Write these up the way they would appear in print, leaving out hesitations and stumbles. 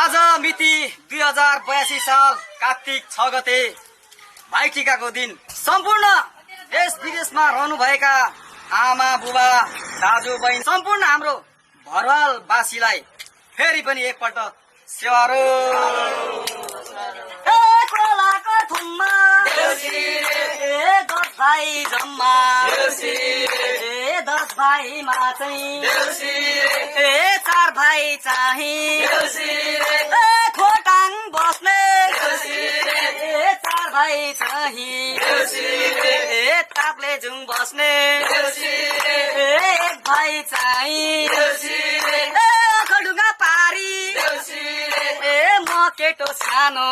आज मिति 2082 साल कार्तिक 6 गते भाइटिकाको दिन सम्पूर्ण देश विदेशमा रहनुभएका आमा बुबा दाजु बहिनी सम्पूर्ण हाम्रो भरवालवासीलाई फेरि पनि एकपल्ट स्याहारो भाइ जम्मा 10 भाइमा चाहिँ 4 भाइ चाहिँ खोटाङ बस्ने 4 भाइ चाहिँ ताप्लेजुङ बस्ने 1 भाइ चाहिँ खडुङ्गा पारी म केटो सानो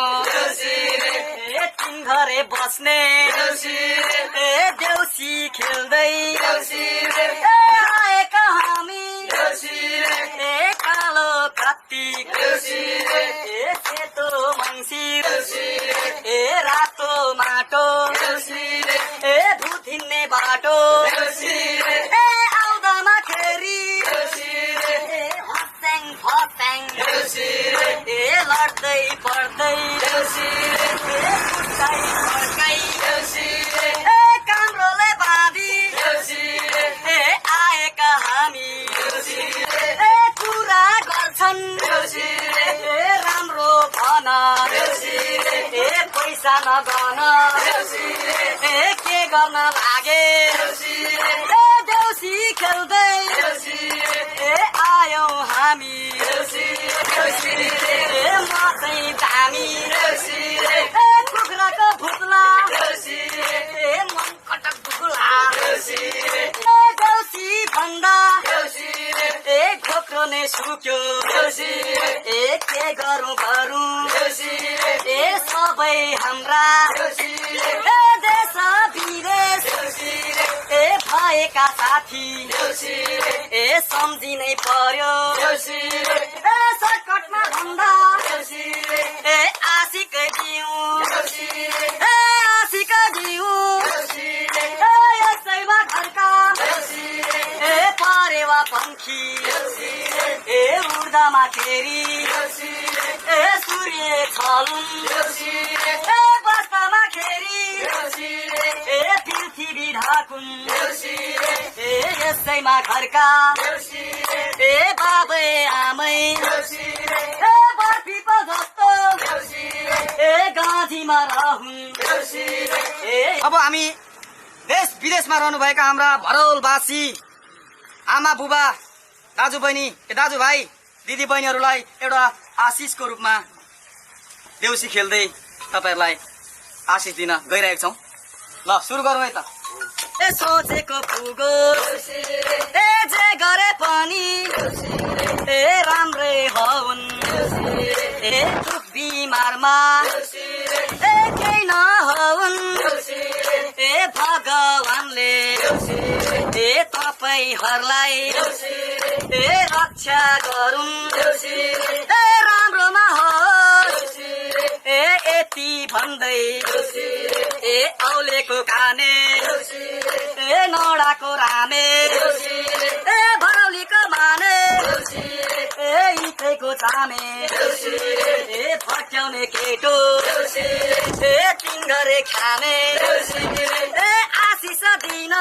3 घरे बस्ने देउसी खेल्दै आएका हामी कालो कार्तिक सेतो मङ्सिर रातो माटो भुथिन्ने बाटो आउँदामा खेरी हस्याङ फस्याङ लड्दै पढ्दै फुट्दै फर्काइ काम्रोले बाँधी आएका हामी कुरा गर्छन् राम्रो भन पैसा नगन के गर्न लागे देउसी खेल्दै आयौं हामी म चाहिँ दामी कुखुराको भुत्ला मन कटक दुखुला देउसी भन्दा घोक्रो नै सुक्यो के गरौँ सबै हाम्रा देश विदेश भएका साथी सम्झिनै पर्यो सर्टकटमा भन्दा आशिकै दिउँ आशिकै दिउँ यसैमा घरका परेवा पंखी उड्दामा खेरी सूर्य छलुन बस्दामा खेरी पृथ्वी ढाकुन यसैमा घरका बाबै आमै बर्फी पो जस्तो गाँधीमा रहूं। अब हामी देश विदेशमा रहनुभएका हाम्रा भरवालवासी आमा बुबा दाजु बहिनी दाजुभाइ दिदी बहिनीहरूलाई एउटा आशिषको रूपमा देउसी खेल्दै तपाईहरुलाई आशिष दिन गइरहेका छौं। ल सुरु गरौँ है त। सोचेको पुगो जे गरे पनि राम्रै हौन् दुख बिमारमा केही नहौन् भगवानले तपाईहरुलाई रक्षा गरून् राम्रोमा होस् यति भन्दै औलेको काने नौडाको रामे भरौलीको माने इथैको चामे फट्याउने केटो 3 घरे खाने आशिष दिन